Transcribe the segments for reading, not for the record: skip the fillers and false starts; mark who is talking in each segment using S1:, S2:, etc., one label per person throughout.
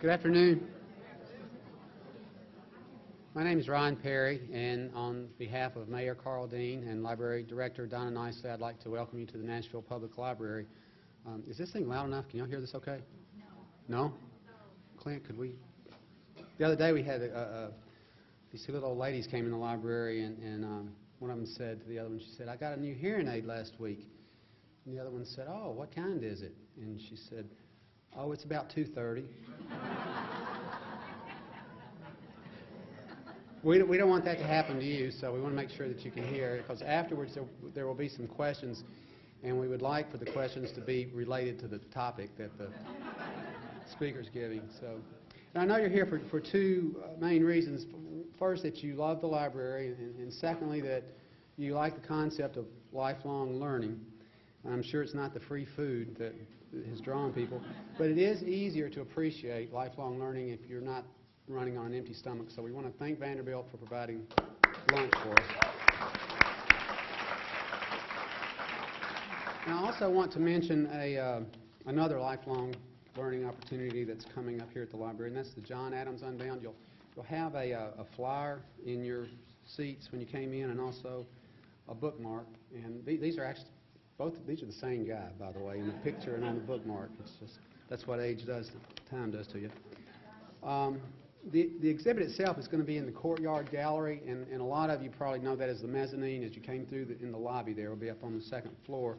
S1: Good afternoon. My name is Ron Perry, and on behalf of Mayor Carl Dean and Library Director Donna Nicely, I'd like to welcome you to the Nashville Public Library. Is this thing loud enough? Can y'all hear this okay? No. No? Clint, could we? The other day we had these two little old ladies came in the library, and one of them said to the other one, she said, "I got a new hearing aid last week." And the other one said, "Oh, what kind is it?" And she said, "Oh, it's about 230. We don't want that to happen to you, so we want to make sure that you can hear, because afterwards there will be some questions, and we would like for the questions to be related to the topic that the speaker's giving. So, and I know you're here for two main reasons. First, that you love the library, and secondly, that you like the concept of lifelong learning. I'm sure it's not the free food that has drawn people, but it is easier to appreciate lifelong learning if you're not running on an empty stomach. So we want to thank Vanderbilt for providing lunch for us. And I also want to mention another lifelong learning opportunity that's coming up here at the library, and that's the John Adams Unbound. You'll have a flyer in your seats when you came in, and also a bookmark. And these are actually these are the same guy, by the way, in the picture and on the bookmark. It's just that's what age does, time does to you. The exhibit itself is going to be in the courtyard gallery, and a lot of you probably know that as the mezzanine as you came through in the lobby there. It will be up on the second floor.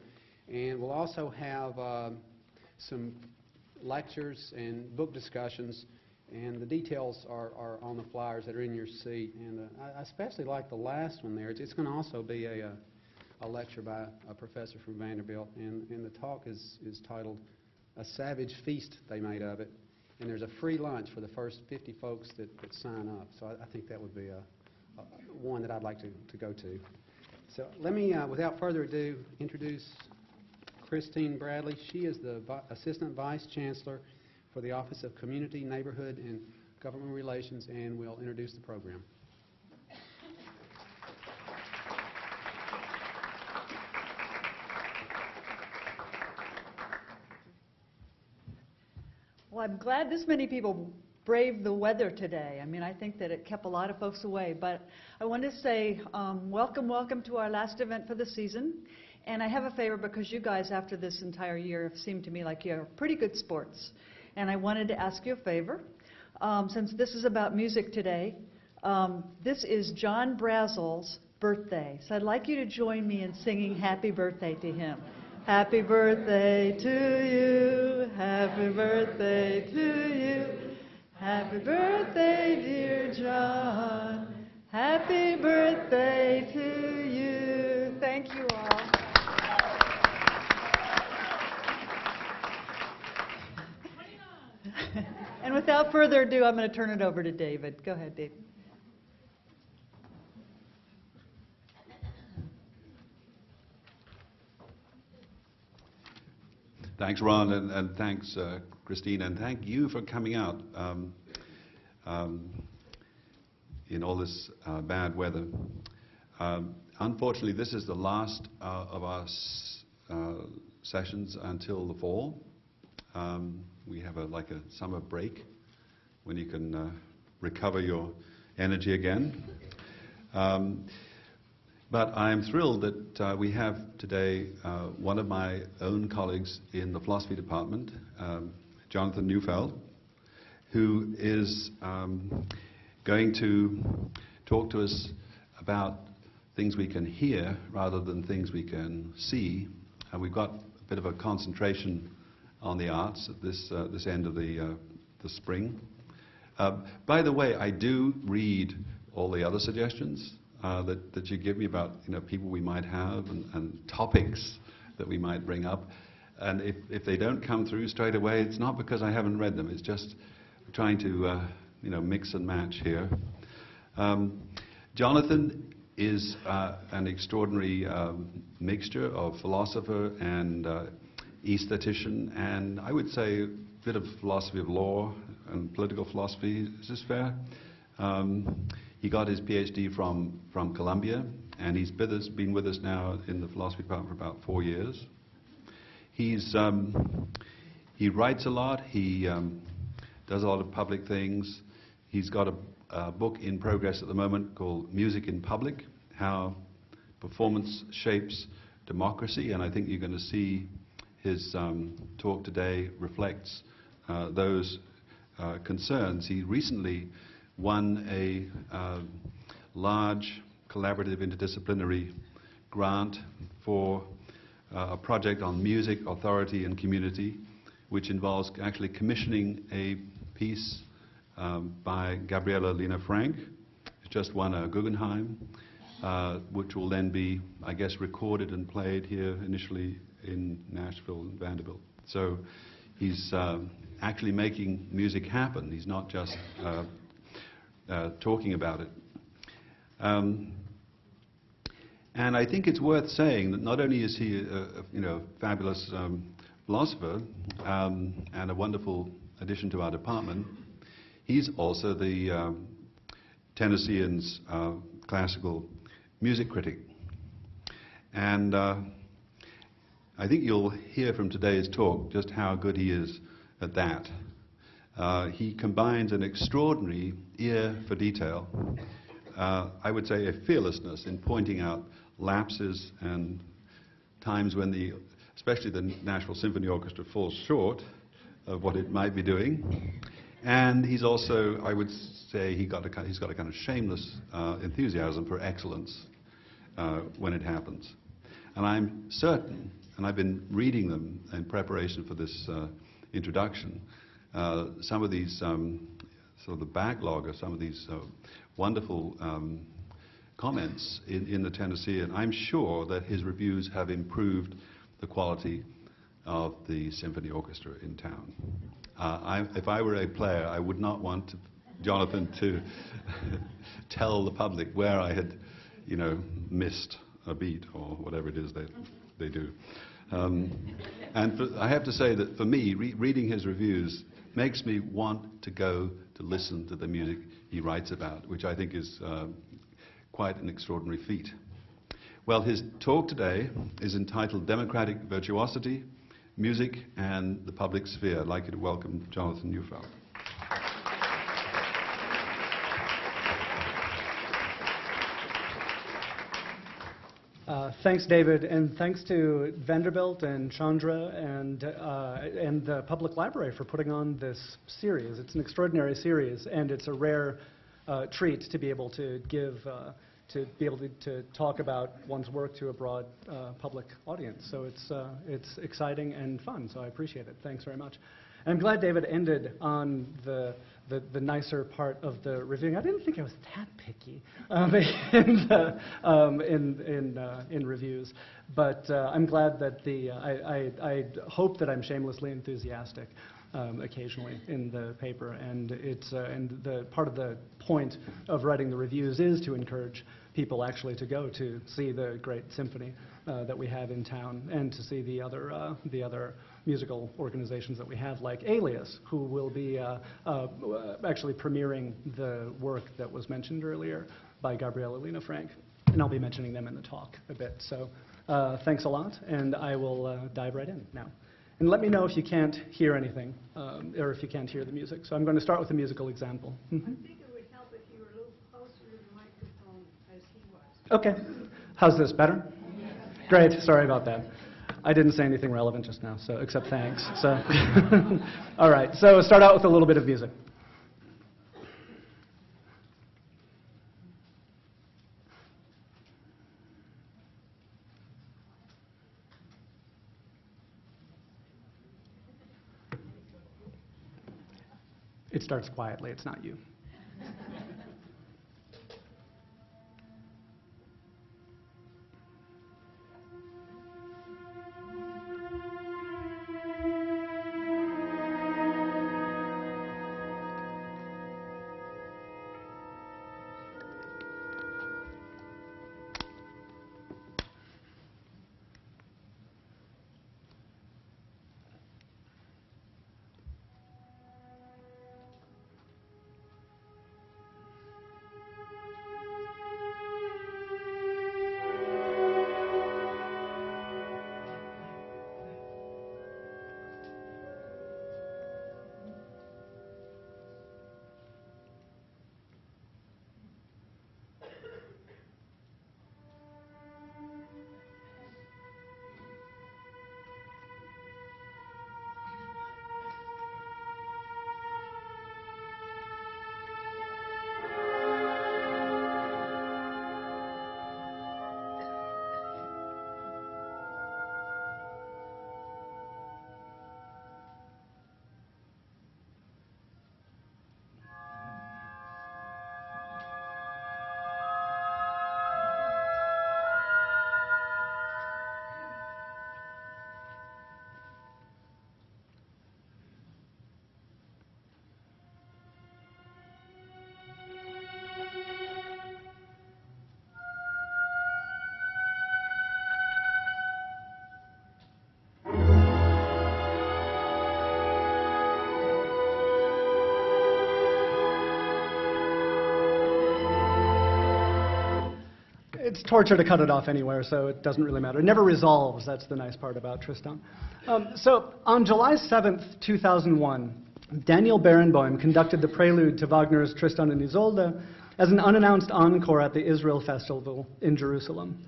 S1: And we'll also have some lectures and book discussions, and the details are on the flyers that are in your seat. And I especially like the last one there. It's going to also be a lecture by a professor from Vanderbilt, and the talk is titled "A Savage Feast They Made of It." And there's a free lunch for the first 50 folks that sign up. So I think that would be one that I'd like to go to. So let me, without further ado, introduce Christine Bradley. She is the Assistant Vice Chancellor for the Office of Community, Neighborhood, and Government Relations, and will introduce the program.
S2: Well, I'm glad this many people braved the weather today. I mean, I think that it kept a lot of folks away. But I want to say welcome to our last event for the season. And I have a favor, because you guys, after this entire year, have seemed to me like you're pretty good sports. And I wanted to ask you a favor. Since this is about music today, this is John Brazel's birthday. So I'd like you to join me in singing happy birthday to him. Happy birthday to you, happy birthday to you, happy birthday, dear John, happy birthday to you. Thank you all. And without further ado, I'm going to turn it over to David. Go ahead, David.
S3: Thanks, Ron, and thanks, Christine, and thank you for coming out in all this bad weather. Unfortunately, this is the last of our sessions until the fall. We have like a summer break when you can recover your energy again. But I'm thrilled that we have today one of my own colleagues in the philosophy department, Jonathan Neufeld, who is going to talk to us about things we can hear rather than things we can see. And we've got a bit of a concentration on the arts at this end of the spring. By the way, I do read all the other suggestions that you give me about people we might have and topics that we might bring up, and if they don't come through straight away, it's not because I haven't read them. It's just trying to mix and match here. Jonathan is an extraordinary mixture of philosopher and aesthetician, and I would say a bit of philosophy of law and political philosophy. Is this fair? He got his PhD from Columbia, and he's been with us now in the philosophy department for about 4 years. He writes a lot. He does a lot of public things. He's got a book in progress at the moment called Music in Public, How Performance Shapes Democracy, and I think you're going to see his talk today reflects those concerns. He recently won a large collaborative interdisciplinary grant for a project on music, authority and community, which involves actually commissioning a piece by Gabriela Lena Frank, who's just won a Guggenheim, which will then be, I guess, recorded and played here initially in Nashville and Vanderbilt. So he's actually making music happen. He's not just talking about it. And I think it's worth saying that not only is he a fabulous philosopher and a wonderful addition to our department, he's also the Tennessean's classical music critic. And I think you'll hear from today's talk just how good he is at that. He combines an extraordinary ear for detail, I would say a fearlessness in pointing out lapses and times when especially the Nashville Symphony Orchestra falls short of what it might be doing. And he's also, I would say, he's got a kind of shameless enthusiasm for excellence when it happens. And I'm certain, and I've been reading them in preparation for this introduction, some of these, sort of the backlog of some of these wonderful comments in the Tennessean. I'm sure that his reviews have improved the quality of the symphony orchestra in town. If I were a player, I would not want Jonathan to tell the public where I had, missed a beat or whatever it is that they do. I have to say that for me, reading his reviews makes me want to go to listen to the music he writes about, which I think is quite an extraordinary feat. Well, his talk today is entitled Democratic Virtuosity, Music and the Public Sphere. I'd like you to welcome Jonathan Neufeld.
S4: Thanks, David, and thanks to Vanderbilt and Chandra and the Public Library for putting on this series. It's an extraordinary series, and it's a rare treat to be able to to talk about one's work to a broad public audience. So it's exciting and fun. So I appreciate it. Thanks very much. And I'm glad David ended on the nicer part of the reviewing. I didn't think I was that picky in reviews, but I'm glad that I hope that I'm shamelessly enthusiastic occasionally in the paper, and the part of the point of writing the reviews is to encourage people actually to go to see the great symphony that we have in town, and to see the other musical organizations that we have, like Alias, who will be actually premiering the work that was mentioned earlier by Gabriela Lena Frank, and I'll be mentioning them in the talk a bit. So thanks a lot, and I will dive right in now. And let me know if you can't hear anything, or if you can't hear the music. So I'm going to start with a musical example.
S5: I think it would help if you were a little closer to the microphone as he was.
S4: Okay. How's this, better? Great, sorry about that. I didn't say anything relevant just now, so except thanks. So, all right, so start out with a little bit of music. It starts quietly, it's not you. it's torture to cut it off anywhere, so it doesn't really matter. It never resolves. That's the nice part about Tristan. So on July 7th, 2001, Daniel Barenboim conducted the prelude to Wagner's Tristan and Isolde as an unannounced encore at the Israel Festival in Jerusalem.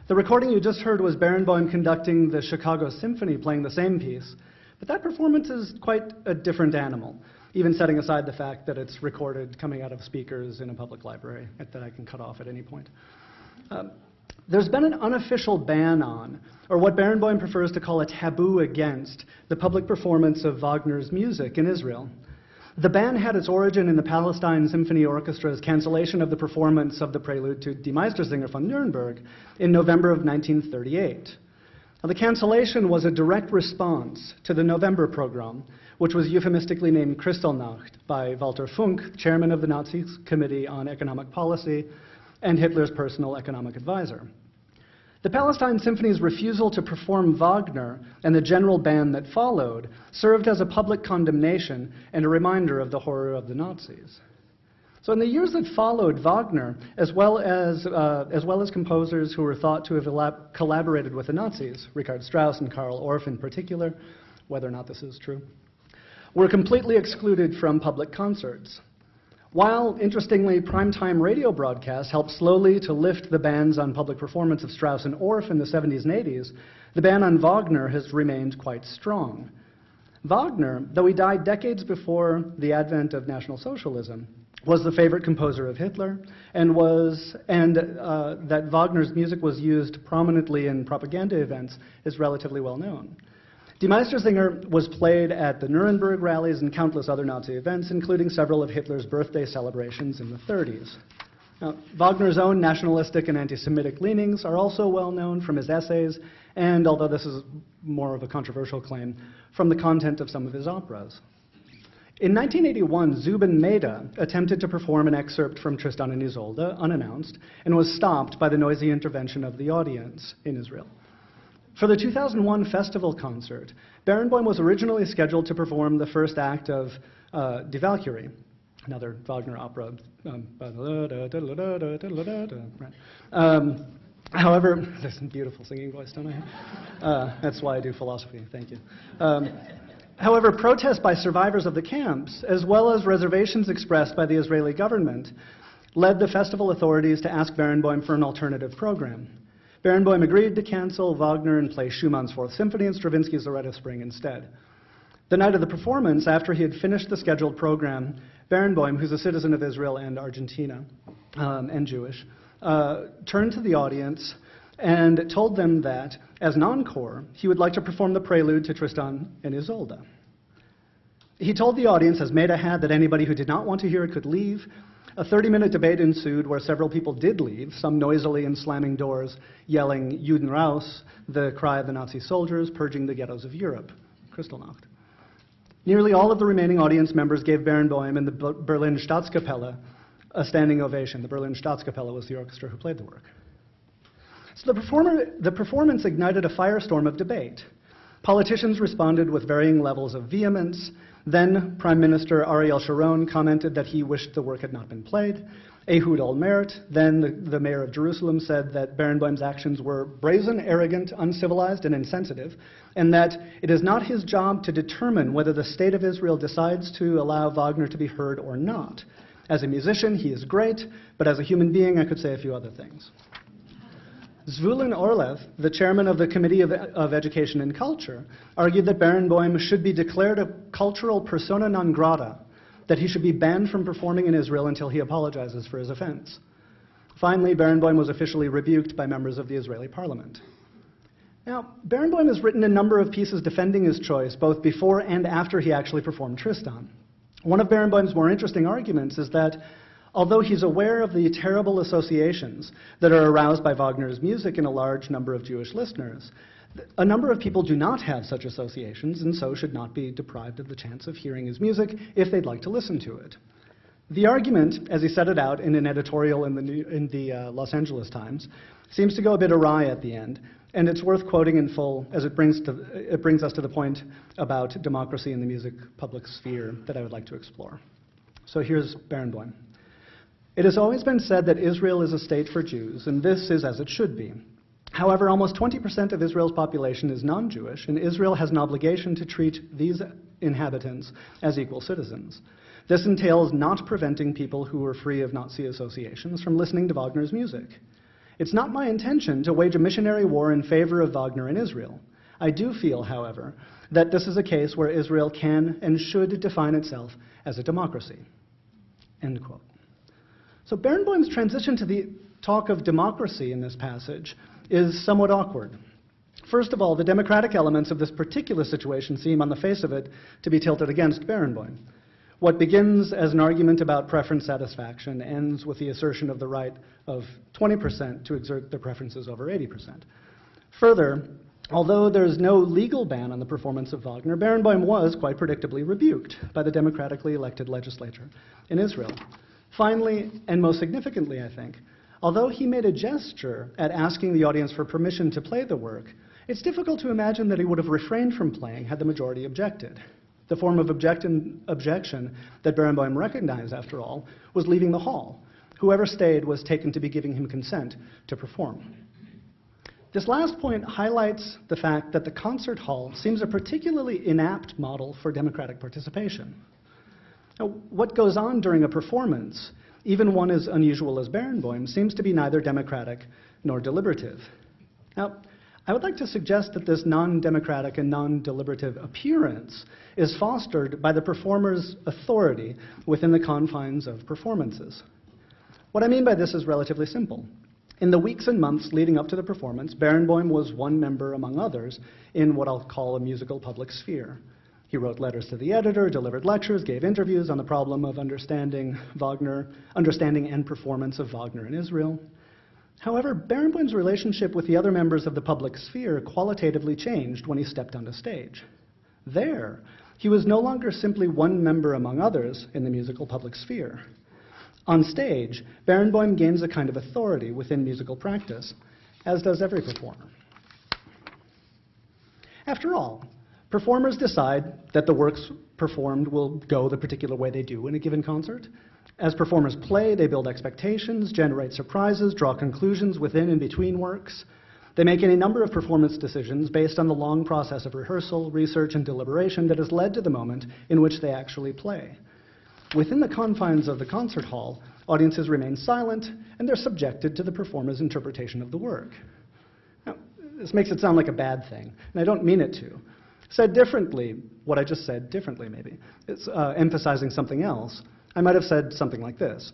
S4: The recording you just heard was Barenboim conducting the Chicago Symphony playing the same piece, but that performance is quite a different animal, even setting aside the fact that it's recorded coming out of speakers in a public library that I can cut off at any point. There's been an unofficial ban on, or what Barenboim prefers to call a taboo against, the public performance of Wagner's music in Israel. The ban had its origin in the Palestine Symphony Orchestra's cancellation of the performance of the prelude to Die Meistersinger von Nuremberg in November of 1938. Now, the cancellation was a direct response to the November program, which was euphemistically named Kristallnacht by Walter Funk, chairman of the Nazi Committee on Economic Policy and Hitler's personal economic advisor. The Palestine Symphony's refusal to perform Wagner and the general ban that followed served as a public condemnation and a reminder of the horror of the Nazis. So in the years that followed, Wagner, as well as composers who were thought to have collaborated with the Nazis, Richard Strauss and Karl Orff in particular, whether or not this is true, were completely excluded from public concerts. While, interestingly, primetime radio broadcasts helped slowly to lift the bans on public performance of Strauss and Orff in the 70s and 80s, the ban on Wagner has remained quite strong. Wagner, though he died decades before the advent of National Socialism, was the favorite composer of Hitler, and that Wagner's music was used prominently in propaganda events is relatively well known. Die Meistersinger was played at the Nuremberg rallies and countless other Nazi events, including several of Hitler's birthday celebrations in the 30s. Now, Wagner's own nationalistic and anti-Semitic leanings are also well known from his essays, and although this is more of a controversial claim, from the content of some of his operas. In 1981, Zubin Mehta attempted to perform an excerpt from Tristan and Isolde, unannounced, and was stopped by the noisy intervention of the audience in Israel. For the 2001 festival concert, Barenboim was originally scheduled to perform the first act of Die Valkyrie, another Wagner opera. However, there's some beautiful singing voice, don't I? That's why I do philosophy, thank you. However, protests by survivors of the camps, as well as reservations expressed by the Israeli government, led the festival authorities to ask Barenboim for an alternative program. Barenboim agreed to cancel Wagner and play Schumann's Fourth Symphony and Stravinsky's Loretta Spring instead. The night of the performance, after he had finished the scheduled program, Barenboim, who's a citizen of Israel and Argentina, and Jewish, turned to the audience and told them that, as an encore, he would like to perform the prelude to Tristan and Isolde. He told the audience, as Mehta had, that anybody who did not want to hear it could leave. A 30-minute debate ensued where several people did leave, some noisily and slamming doors, yelling Juden raus, the cry of the Nazi soldiers purging the ghettos of Europe, Kristallnacht. Nearly all of the remaining audience members gave Barenboim and the Berlin Staatskapelle a standing ovation. The Berlin Staatskapelle was the orchestra who played the work. So the performance ignited a firestorm of debate. Politicians responded with varying levels of vehemence. Then Prime Minister Ariel Sharon commented that he wished the work had not been played. Ehud Olmert, then the mayor of Jerusalem, said that Barenboim's actions were brazen, arrogant, uncivilized, and insensitive, and that it is not his job to determine whether the state of Israel decides to allow Wagner to be heard or not. As a musician, he is great, but as a human being, I could say a few other things. Zvulun Orlev, the chairman of the Committee of Education and Culture, argued that Barenboim should be declared a cultural persona non grata, that he should be banned from performing in Israel until he apologizes for his offense. Finally, Barenboim was officially rebuked by members of the Israeli parliament. Now, Barenboim has written a number of pieces defending his choice, both before and after he actually performed Tristan. One of Barenboim's more interesting arguments is that although he's aware of the terrible associations that are aroused by Wagner's music in a large number of Jewish listeners, a number of people do not have such associations and so should not be deprived of the chance of hearing his music if they'd like to listen to it. The argument, as he set it out in an editorial in the Los Angeles Times, seems to go a bit awry at the end, and it's worth quoting in full as it brings us to the point about democracy in the music public sphere that I would like to explore. So here's Barenboim. It has always been said that Israel is a state for Jews, and this is as it should be. However, almost 20% of Israel's population is non-Jewish, and Israel has an obligation to treat these inhabitants as equal citizens. This entails not preventing people who are free of Nazi associations from listening to Wagner's music. It's not my intention to wage a missionary war in favor of Wagner in Israel. I do feel, however, that this is a case where Israel can and should define itself as a democracy." End quote. So Barenboim's transition to the talk of democracy in this passage is somewhat awkward. First of all, the democratic elements of this particular situation seem, on the face of it, to be tilted against Barenboim. What begins as an argument about preference satisfaction ends with the assertion of the right of 20% to exert their preferences over 80%. Further, although there's no legal ban on the performance of Wagner, Barenboim was, quite predictably, rebuked by the democratically elected legislature in Israel. Finally, and most significantly, I think, although he made a gesture at asking the audience for permission to play the work, it's difficult to imagine that he would have refrained from playing had the majority objected. The form of objection that Barenboim recognized, after all, was leaving the hall. Whoever stayed was taken to be giving him consent to perform. This last point highlights the fact that the concert hall seems a particularly inapt model for democratic participation. Now, what goes on during a performance, even one as unusual as Barenboim, seems to be neither democratic nor deliberative. Now, I would like to suggest that this non-democratic and non-deliberative appearance is fostered by the performer's authority within the confines of performances. What I mean by this is relatively simple. In the weeks and months leading up to the performance, Barenboim was one member among others in what I'll call a musical public sphere. He wrote letters to the editor, delivered lectures, gave interviews on the problem of understanding and performance of Wagner in Israel. However, Barenboim's relationship with the other members of the public sphere qualitatively changed when he stepped onto stage. There, he was no longer simply one member among others in the musical public sphere. On stage, Barenboim gains a kind of authority within musical practice, as does every performer. After all, performers decide that the works performed will go the particular way they do in a given concert. As performers play, they build expectations, generate surprises, draw conclusions within and between works. They make any number of performance decisions based on the long process of rehearsal, research, and deliberation that has led to the moment in which they actually play. Within the confines of the concert hall, audiences remain silent, and they're subjected to the performer's interpretation of the work. Now, this makes it sound like a bad thing, and I don't mean it to. Said differently, what I just said differently maybe, it's emphasizing something else. I might have said something like this.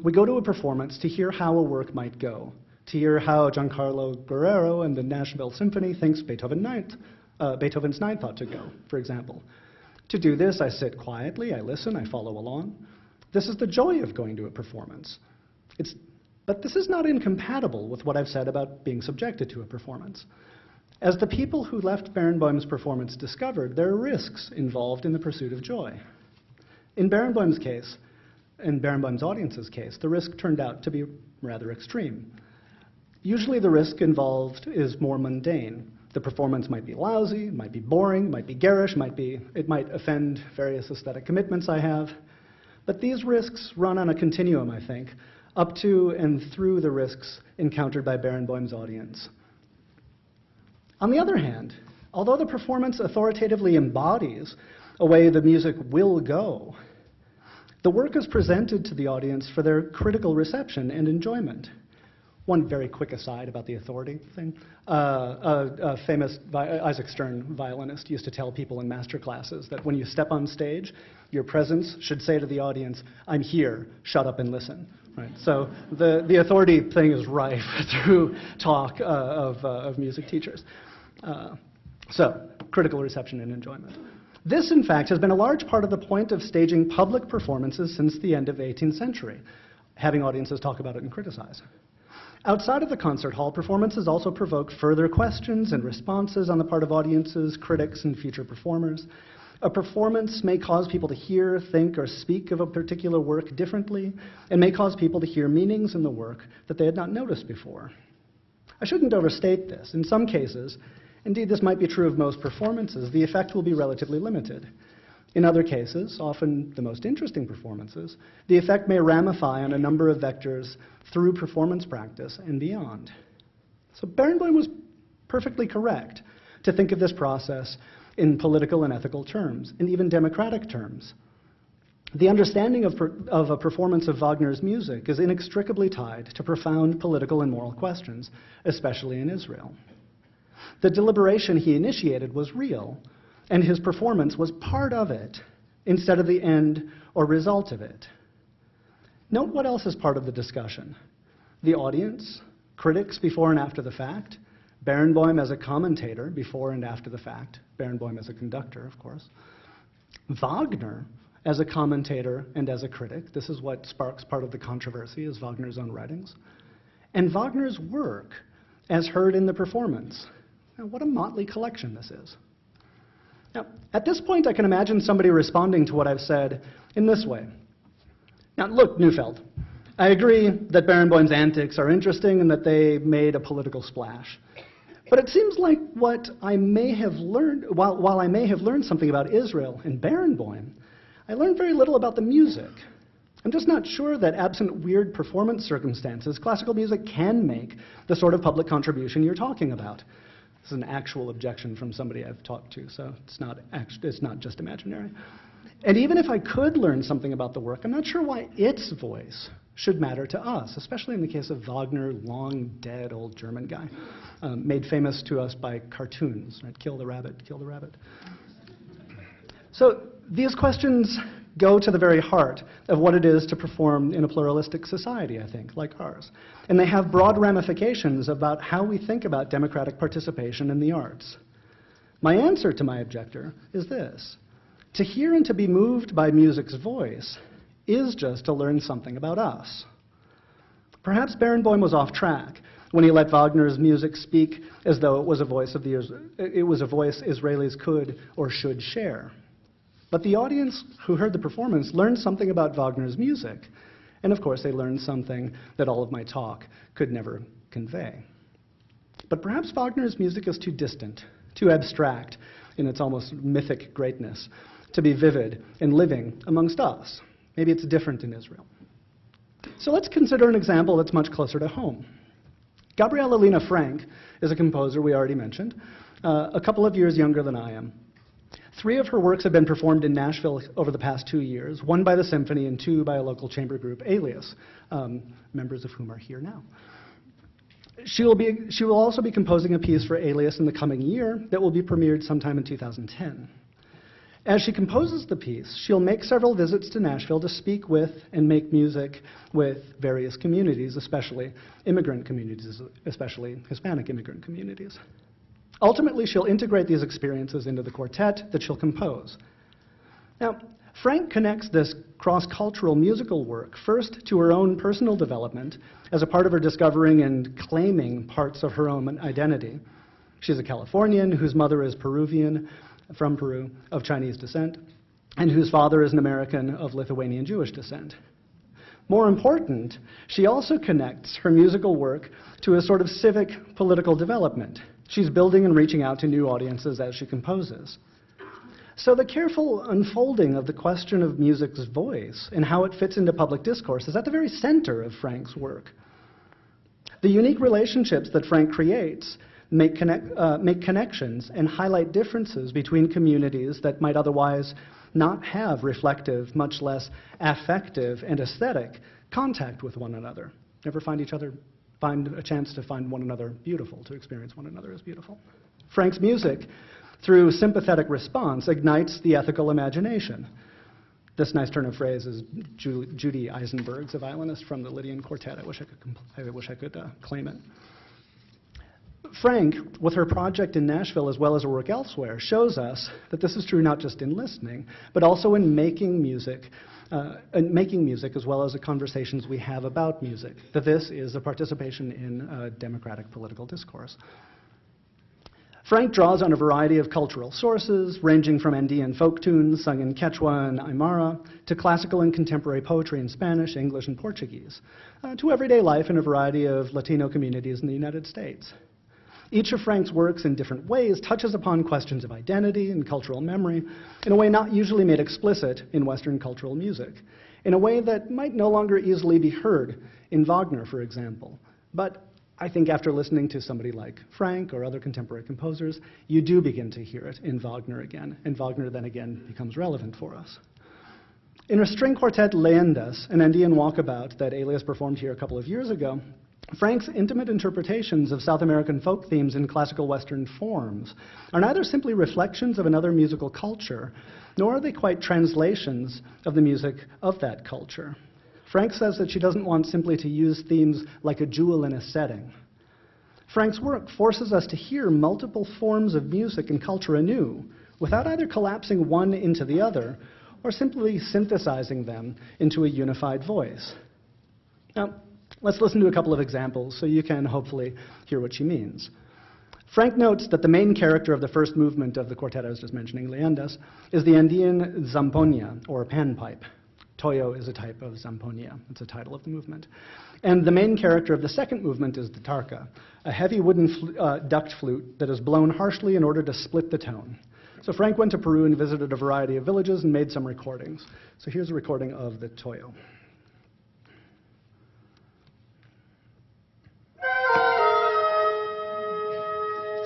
S4: We go to a performance to hear how a work might go, to hear how Giancarlo Guerrero and the Nashville Symphony thinks Beethoven's Ninth ought to go, for example. To do this, I sit quietly, I listen, I follow along. This is the joy of going to a performance. But this is not incompatible with what I've said about being subjected to a performance. As the people who left Barenboim's performance discovered, there are risks involved in the pursuit of joy. In Barenboim's case, in Barenboim's audience's case, the risk turned out to be rather extreme. Usually the risk involved is more mundane. The performance might be lousy, might be boring, might be garish, it might offend various aesthetic commitments I have. But these risks run on a continuum, I think, up to and through the risks encountered by Barenboim's audience. On the other hand, although the performance authoritatively embodies a way the music will go, the work is presented to the audience for their critical reception and enjoyment. One very quick aside about the authority thing. A famous Isaac Stern violinist used to tell people in master classes that when you step on stage, your presence should say to the audience, "I'm here, shut up and listen." Right? So the authority thing is rife through talk of music teachers. So, critical reception and enjoyment. This, in fact, has been a large part of the point of staging public performances since the end of the 18th century, having audiences talk about it and criticize. Outside of the concert hall, performances also provoke further questions and responses on the part of audiences, critics, and future performers. A performance may cause people to hear, think, or speak of a particular work differently, and may cause people to hear meanings in the work that they had not noticed before. I shouldn't overstate this. In some cases, indeed this might be true of most performances, the effect will be relatively limited. In other cases, often the most interesting performances, the effect may ramify on a number of vectors through performance practice and beyond. So Barenboim was perfectly correct to think of this process in political and ethical terms, and even democratic terms. The understanding of a performance of Wagner's music is inextricably tied to profound political and moral questions, especially in Israel. The deliberation he initiated was real, and his performance was part of it, instead of the end or result of it. Note what else is part of the discussion. The audience, critics before and after the fact, Barenboim as a commentator before and after the fact, Barenboim as a conductor, of course, Wagner as a commentator and as a critic. This is what sparks part of the controversy, is Wagner's own writings. And Wagner's work as heard in the performance. Now, what a motley collection this is. Now, at this point, I can imagine somebody responding to what I've said in this way. Now, look, Neufeld, I agree that Barenboim's antics are interesting and that they made a political splash. But it seems like what I may have learned, while I may have learned something about Israel and Barenboim, I learned very little about the music. I'm just not sure that absent weird performance circumstances, classical music can make the sort of public contribution you're talking about. This is an actual objection from somebody I've talked to, so it's not just imaginary. And even if I could learn something about the work, I'm not sure why its voice should matter to us, especially in the case of Wagner, long dead old German guy, made famous to us by cartoons, right? Kill the rabbit, kill the rabbit. So these questions go to the very heart of what it is to perform in a pluralistic society, I think, like ours. And they have broad ramifications about how we think about democratic participation in the arts. My answer to my objector is this: to hear and to be moved by music's voice is just to learn something about us. Perhaps Barenboim was off track when he let Wagner's music speak as though it was a voice Israelis could or should share. But the audience who heard the performance learned something about Wagner's music, and of course they learned something that all of my talk could never convey. But perhaps Wagner's music is too distant, too abstract in its almost mythic greatness, to be vivid and living amongst us. Maybe it's different in Israel. So let's consider an example that's much closer to home. Gabriele Lena Frank is a composer we already mentioned, a couple of years younger than I am. 3 of her works have been performed in Nashville over the past 2 years, 1 by the symphony and 2 by a local chamber group, Alias, members of whom are here now. She will also be composing a piece for Alias in the coming year that will be premiered sometime in 2010. As she composes the piece, she'll make several visits to Nashville to speak with and make music with various communities, especially immigrant communities, especially Hispanic immigrant communities. Ultimately, she'll integrate these experiences into the quartet that she'll compose. Now, Frank connects this cross-cultural musical work first to her own personal development as a part of her discovering and claiming parts of her own identity. She's a Californian whose mother is Peruvian, from Peru, of Chinese descent, and whose father is an American of Lithuanian Jewish descent. More important, she also connects her musical work to a sort of civic political development. She's building and reaching out to new audiences as she composes. So the careful unfolding of the question of music's voice and how it fits into public discourse is at the very center of Frank's work. The unique relationships that Frank creates make connections and highlight differences between communities that might otherwise not have reflective, much less affective and aesthetic contact with one another. Never find a chance to find one another beautiful, to experience one another as beautiful. Frank's music, through sympathetic response, ignites the ethical imagination. This nice turn of phrase is Judy Eisenberg's, a violinist from the Lydian Quartet. I wish I could claim it. Frank, with her project in Nashville as well as her work elsewhere, shows us that this is true not just in listening, but also in making music as well as the conversations we have about music, that this is a participation in democratic political discourse. Frank draws on a variety of cultural sources, ranging from Andean folk tunes sung in Quechua and Aymara, to classical and contemporary poetry in Spanish, English, and Portuguese, to everyday life in a variety of Latino communities in the United States. Each of Frank's works in different ways touches upon questions of identity and cultural memory in a way not usually made explicit in Western cultural music, in a way that might no longer easily be heard in Wagner, for example. But I think after listening to somebody like Frank or other contemporary composers, you do begin to hear it in Wagner again, and Wagner then again becomes relevant for us. In her string quartet Leyendas, an Andean walkabout that Alias performed here a couple of years ago, Frank's intimate interpretations of South American folk themes in classical Western forms are neither simply reflections of another musical culture, nor are they quite translations of the music of that culture. Frank says that she doesn't want simply to use themes like a jewel in a setting. Frank's work forces us to hear multiple forms of music and culture anew, without either collapsing one into the other, or simply synthesizing them into a unified voice. Now, let's listen to a couple of examples so you can hopefully hear what she means. Frank notes that the main character of the first movement of the quartet I was just mentioning, Leyendas, is the Andean zampoña, or panpipe. Toyo is a type of zampoña. It's a title of the movement. And the main character of the second movement is the tarka, a heavy wooden duct flute that is blown harshly in order to split the tone. So Frank went to Peru and visited a variety of villages and made some recordings. So here's a recording of the Toyo.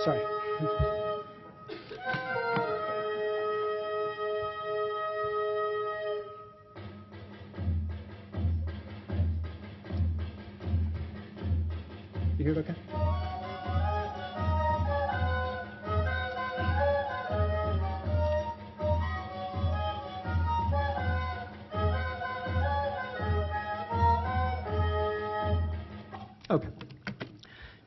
S4: Sorry. You hear it okay? Okay.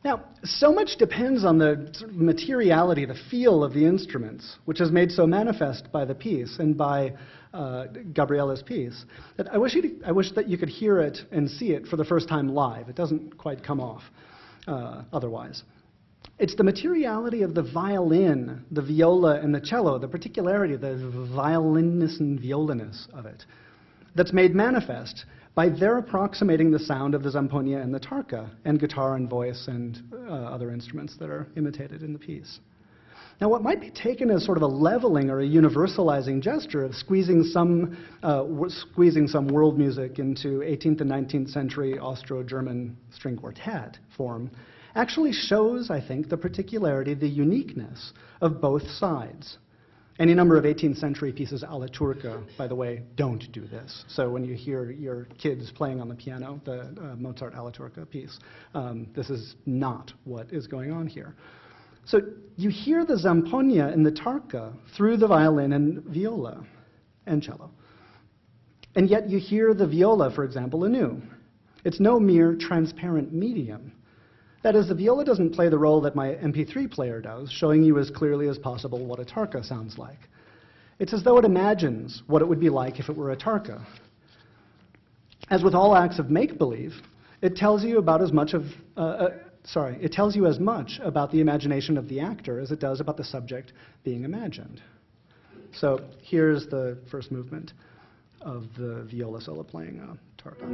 S4: Now, so much depends on the sort of materiality, the feel of the instruments, which is made so manifest by the piece and by Gabriella's piece, that I wish that you could hear it and see it for the first time live. It doesn't quite come off otherwise. It's the materiality of the violin, the viola, and the cello, the particularity, the violinness and violiness of it, that's made manifest by their approximating the sound of the zampoña and the tarka, and guitar and voice and other instruments that are imitated in the piece. Now, what might be taken as sort of a leveling or a universalizing gesture of squeezing some world music into 18th and 19th century Austro-German string quartet form actually shows, I think, the particularity, the uniqueness of both sides. Any number of 18th century pieces alla turca, by the way, don't do this. So when you hear your kids playing on the piano, the Mozart alla turca piece, this is not what is going on here. So you hear the zampoña and the tarka through the violin and viola and cello. And yet you hear the viola, for example, anew. It's no mere transparent medium. That is, the viola doesn't play the role that my MP3 player does, showing you as clearly as possible what a tarka sounds like. It's as though it imagines what it would be like if it were a tarka. As with all acts of make-believe, it tells you about as much it tells you as much about the imagination of the actor as it does about the subject being imagined. So here's the first movement of the viola solo playing tarka.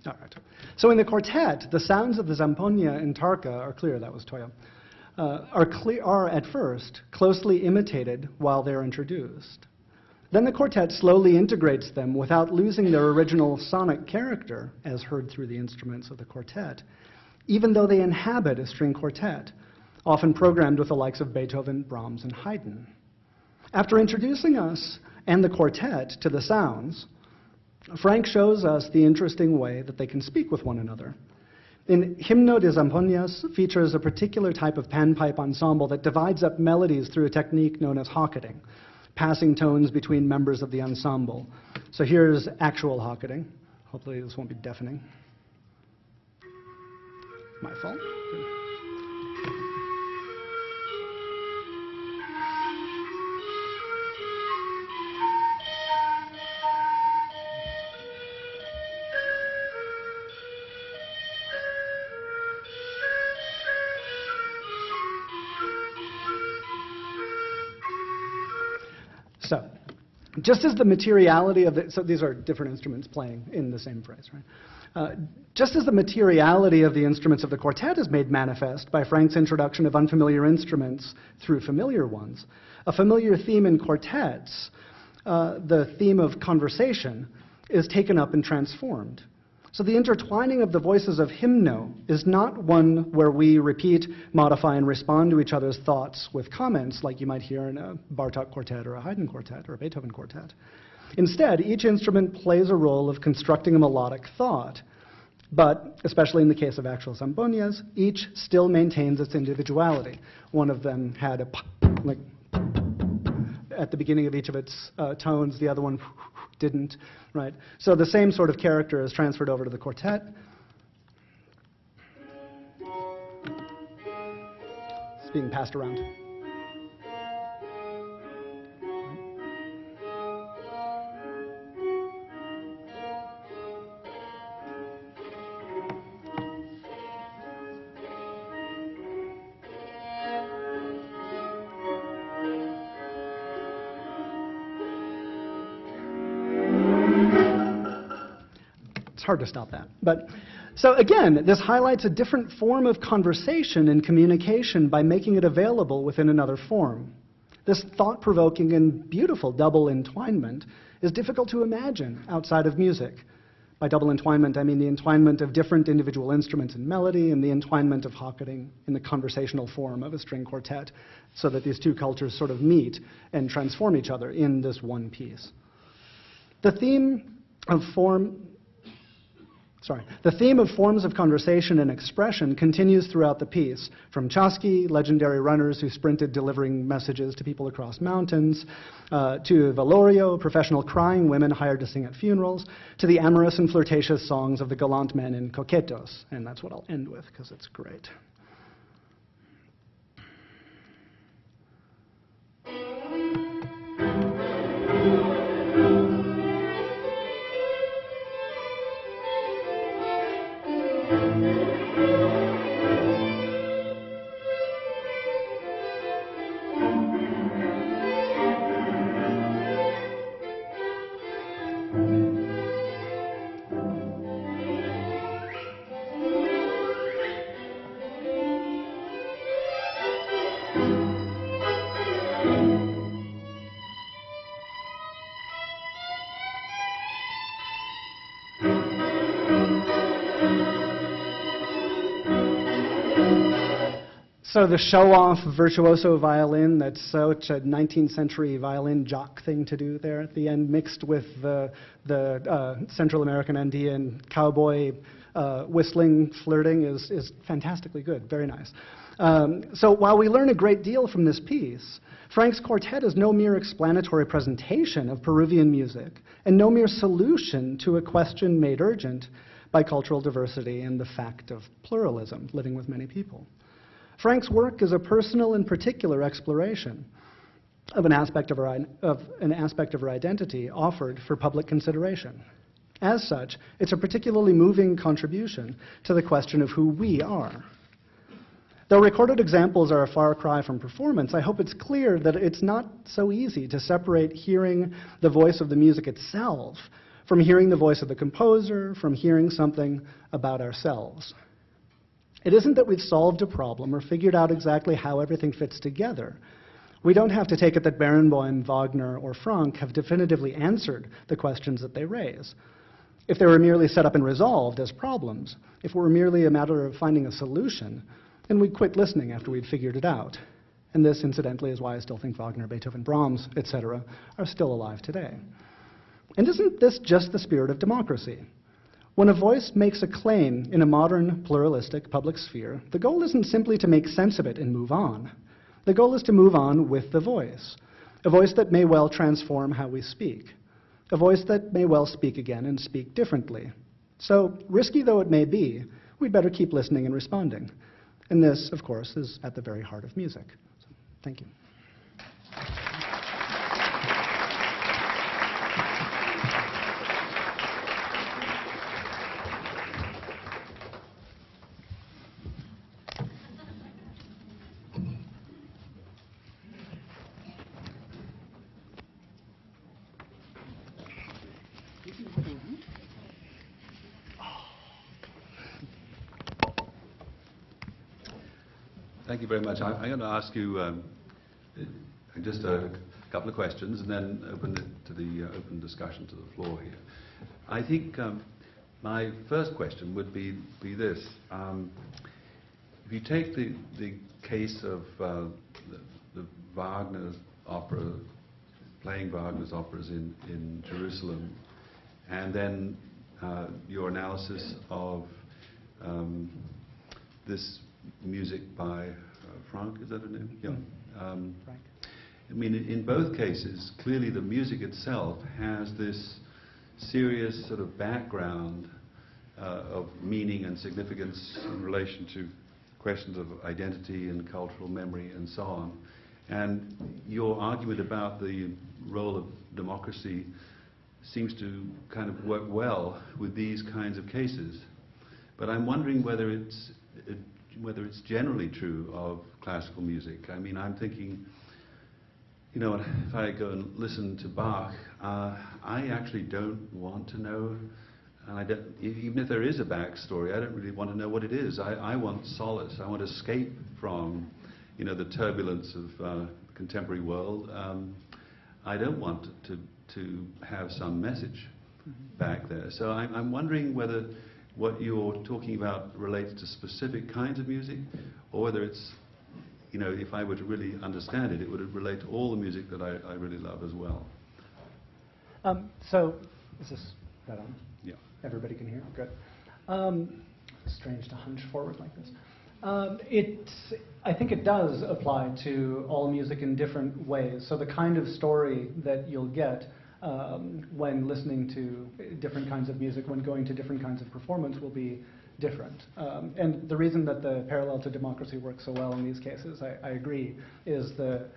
S4: All right. So in the quartet, the sounds of the zampoña and tarka are clear. That was Toyo. Are at first closely imitated while they're introduced. Then the quartet slowly integrates them without losing their original sonic character, as heard through the instruments of the quartet, even though they inhabit a string quartet, often programmed with the likes of Beethoven, Brahms, and Haydn. After introducing us and the quartet to the sounds, Frank shows us the interesting way that they can speak with one another. In Himno de Zampoñas features a particular type of panpipe ensemble that divides up melodies through a technique known as hocketing, passing tones between members of the ensemble. So here's actual hocketing. Hopefully this won't be deafening. My fault. So, just as the materiality of the, so these are different instruments playing in the same phrase, right? Just as the materiality of the instruments of the quartet is made manifest by Frank's introduction of unfamiliar instruments through familiar ones, a familiar theme in quartets, the theme of conversation, is taken up and transformed. So the intertwining of the voices of hymno is not one where we repeat, modify, and respond to each other's thoughts with comments like you might hear in a Bartók quartet or a Haydn quartet or a Beethoven quartet. Instead, each instrument plays a role of constructing a melodic thought, but, especially in the case of actual zambonias, each still maintains its individuality. One of them had a like at the beginning of each of its tones, the other one didn't, right? So the same sort of character is transferred over to the quartet. It's being passed around. Hard to stop that. But so again, this highlights a different form of conversation and communication by making it available within another form. This thought-provoking and beautiful double entwinement is difficult to imagine outside of music. By double entwinement, I mean the entwinement of different individual instruments and melody and the entwinement of Hocketing in the conversational form of a string quartet, so that these two cultures sort of meet and transform each other in this one piece. The theme of forms of conversation and expression continues throughout the piece, from Chasky, legendary runners who sprinted delivering messages to people across mountains, to Valorio, professional crying women hired to sing at funerals, to the amorous and flirtatious songs of the gallant men in Coquetos. And that's what I'll end with, because it's great. So the show-off virtuoso violin, that's such a 19th century violin jock thing to do there at the end, mixed with the Central American Andean cowboy whistling, flirting is fantastically good, very nice. So while we learn a great deal from this piece, Frank's quartet is no mere explanatory presentation of Peruvian music and no mere solution to a question made urgent by cultural diversity and the fact of pluralism, living with many people. Frank's work is a personal and particular exploration of an aspect of her identity offered for public consideration. As such, it's a particularly moving contribution to the question of who we are. Though recorded examples are a far cry from performance, I hope it's clear that it's not so easy to separate hearing the voice of the music itself from hearing the voice of the composer, from hearing something about ourselves. It isn't that we've solved a problem or figured out exactly how everything fits together. We don't have to take it that Barenboim, Wagner, or Franck have definitively answered the questions that they raise. If they were merely set up and resolved as problems, if it were merely a matter of finding a solution, then we'd quit listening after we'd figured it out. And this, incidentally, is why I still think Wagner, Beethoven, Brahms, etc., are still alive today. And isn't this just the spirit of democracy? When a voice makes a claim in a modern, pluralistic public sphere, the goal isn't simply to make sense of it and move on. The goal is to move on with the voice, a voice that may well transform how we speak, a voice that may well speak again and speak differently. So, risky though it may be, we'd better keep listening and responding. And this, of course, is at the very heart of music. So, thank you.
S3: Thank you very much. I'm going to ask you just a couple of questions and then open it to the open discussion to the floor here. I think my first question would be this. If you take the case of the Wagner opera, playing Wagner's operas in Jerusalem, and then your analysis of this music by Frank, is that her name? Yeah.
S4: Frank.
S3: I mean, in both cases, clearly the music itself has this serious sort of background of meaning and significance in relation to questions of identity and cultural memory and so on. And your argument about the role of democracy seems to kind of work well with these kinds of cases. But I'm wondering whether it's generally true of classical music. I mean, I'm thinking, you know, if I go and listen to Bach, I actually don't want to know, and even if there is a backstory, I don't really want to know what it is. I want solace. I want to escape from, you know, the turbulence of the contemporary world. I don't want to have some message back there. So I'm wondering whether what you're talking about relates to specific kinds of music, or whether it's, you know, if I were to really understand it, it would relate to all the music that I really love as well.
S4: So, is this that on?
S3: Yeah.
S4: Everybody can hear? Good. Strange to hunch forward like this. I think it does apply to all music in different ways. So the kind of story that you'll get when listening to different kinds of music, when going to different kinds of performance, will be different. And the reason that the parallel to democracy works so well in these cases, I agree, is the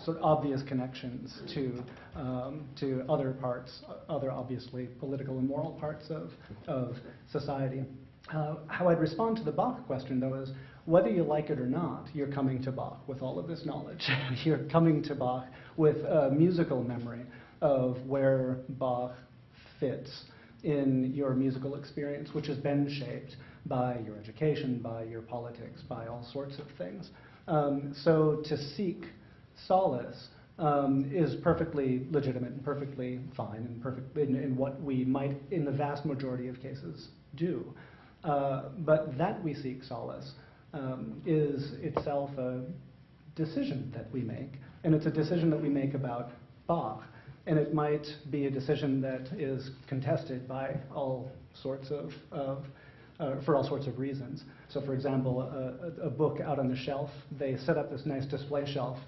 S4: sort of obvious connections to other parts, other obviously political and moral parts of society. How I'd respond to the Bach question, though, is whether you like it or not, you're coming to Bach with all of this knowledge. You're coming to Bach with a musical memory of where Bach fits in your musical experience, which has been shaped by your education, by your politics, by all sorts of things. So to seek solace is perfectly legitimate and perfectly fine and perfect in what we might, in the vast majority of cases, do. But that we seek solace is itself a decision that we make, and it's a decision that we make about Bach. And it might be a decision that is contested by all sorts for all sorts of reasons. So, for example, a book out on the shelf, they set up this nice display shelf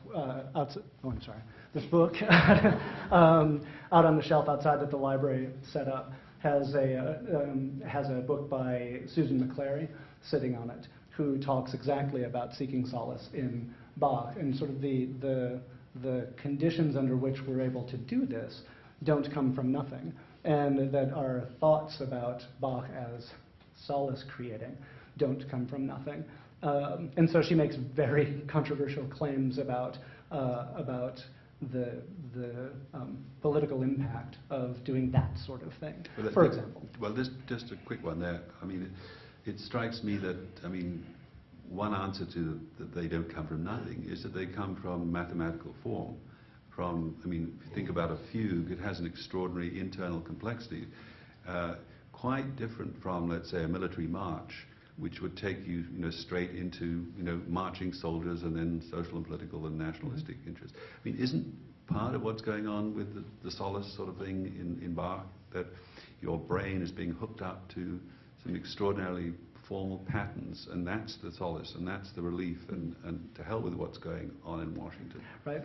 S4: outside. Oh, I'm sorry. This book out on the shelf outside that the library set up has a book by Susan McClary sitting on it, who talks exactly about seeking solace in Bach, and sort of the conditions under which we're able to do this don't come from nothing, and that our thoughts about Bach as solace creating don't come from nothing. And so she makes very controversial claims about the political impact of doing that sort of thing, for example.
S3: Well, just a quick one there. I mean, it strikes me that, I mean, one answer to that they don't come from nothing is that they come from mathematical form. I mean, if you think about a fugue, it has an extraordinary internal complexity, quite different from, let's say, a military march, which would take you, straight into, marching soldiers and then social and political and nationalistic interests. I mean, isn't part of what's going on with the solace sort of thing in Bach that your brain is being hooked up to some extraordinarily formal patterns, and that's the solace, and that's the relief, and to hell with what's going on in Washington.
S4: Right.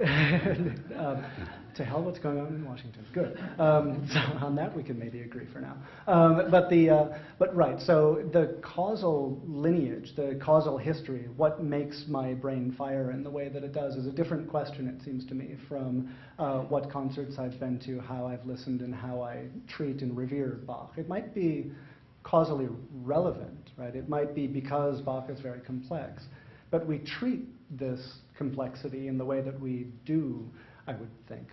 S4: To hell what's going on in Washington. Good. So on that we can maybe agree for now. But right, so the causal lineage, the causal history, what makes my brain fire in the way that it does is a different question, it seems to me, from what concerts I've been to, how I've listened, and how I treat and revere Bach. It might be causally relevant, right? It might be because Bach is very complex, but we treat this complexity in the way that we do, I would think,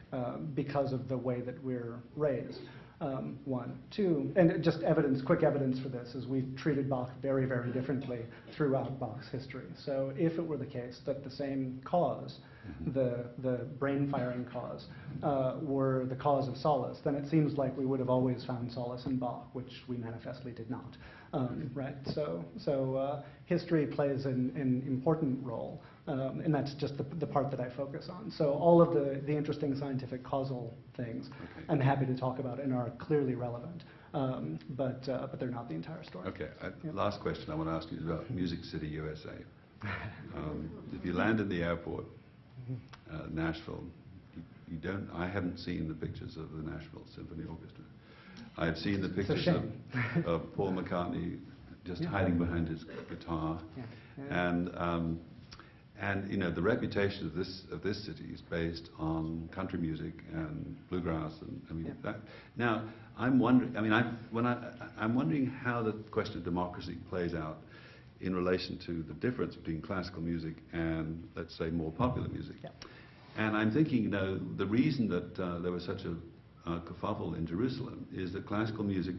S4: because of the way that we're raised. One. Two, and just quick evidence for this is we've treated Bach very, very differently throughout Bach's history. So if it were the case that the same cause, the brain-firing cause, were the cause of solace, then it seems like we would have always found solace in Bach, which we manifestly did not. Right? So history plays an important role, and that's just the part that I focus on. So all of the interesting scientific causal things I'm happy to talk about and are clearly relevant, but they're not the entire story.
S3: Okay, last question I want to ask you is about Music City, USA. If you land in the airport, Nashville, I haven't seen the pictures of the Nashville Symphony Orchestra. I've seen the pictures of Paul McCartney just hiding behind his guitar, and you know the reputation of this city is based on country music and bluegrass, and I mean that. Now I'm wondering. I mean, I'm wondering how the question of democracy plays out in relation to the difference between classical music and, let's say, more popular music. And I'm thinking, you know, the reason that there was such a kerfuffle in Jerusalem is that classical music